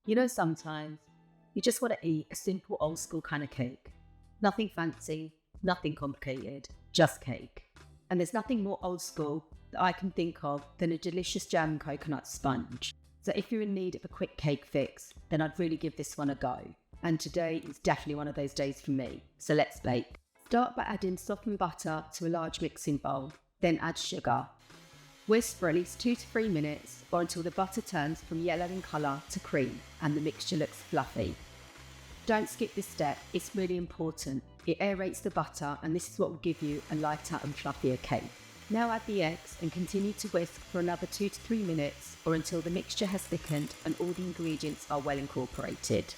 You know, sometimes you just want to eat a simple old school kind of cake. Nothing fancy, nothing complicated, just cake. And there's nothing more old school that I can think of than a delicious jam and coconut sponge. So if you're in need of a quick cake fix, then I'd really give this one a go. And today is definitely one of those days for me. So let's bake. Start by adding softened butter to a large mixing bowl, then add sugar. Whisk for at least 2 to 3 minutes or until the butter turns from yellow in colour to cream and the mixture looks fluffy. Don't skip this step, it's really important. It aerates the butter and this is what will give you a lighter and fluffier cake. Now add the eggs and continue to whisk for another 2 to 3 minutes or until the mixture has thickened and all the ingredients are well incorporated.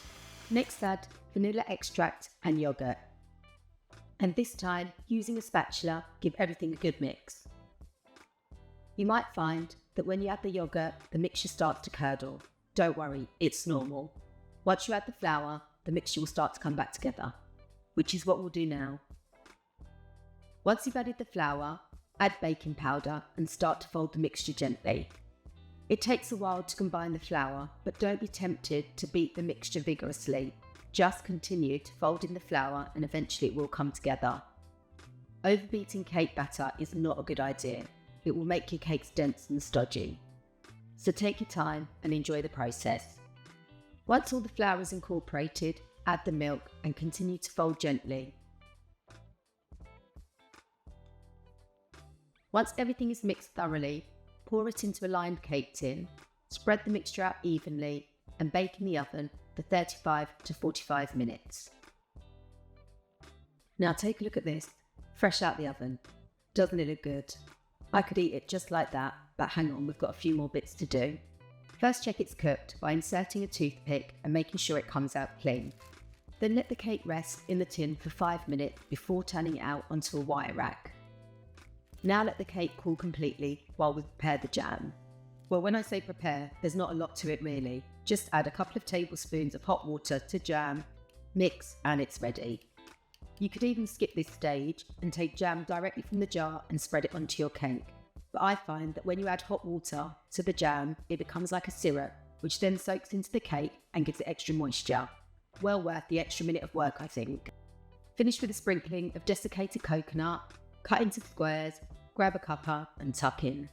Next add vanilla extract and yoghurt. And this time, using a spatula, give everything a good mix. You might find that when you add the yoghurt, the mixture starts to curdle. Don't worry, it's normal. Once you add the flour, the mixture will start to come back together, which is what we'll do now. Once you've added the flour, add baking powder and start to fold the mixture gently. It takes a while to combine the flour, but don't be tempted to beat the mixture vigorously. Just continue to fold in the flour and eventually it will come together. Overbeating cake batter is not a good idea. It will make your cakes dense and stodgy. So take your time and enjoy the process. Once all the flour is incorporated, add the milk and continue to fold gently. Once everything is mixed thoroughly, pour it into a lined cake tin, spread the mixture out evenly and bake in the oven for 35 to 45 minutes. Now take a look at this, fresh out the oven. Doesn't it look good? I could eat it just like that, but hang on, we've got a few more bits to do. First check it's cooked by inserting a toothpick and making sure it comes out clean. Then let the cake rest in the tin for 5 minutes before turning it out onto a wire rack. Now let the cake cool completely while we prepare the jam. Well, when I say prepare, there's not a lot to it really. Just add a couple of tablespoons of hot water to jam, mix, and it's ready. You could even skip this stage and take jam directly from the jar and spread it onto your cake. But I find that when you add hot water to the jam, it becomes like a syrup, which then soaks into the cake and gives it extra moisture. Well worth the extra minute of work, I think. Finish with a sprinkling of desiccated coconut, cut into squares, grab a cuppa and tuck in.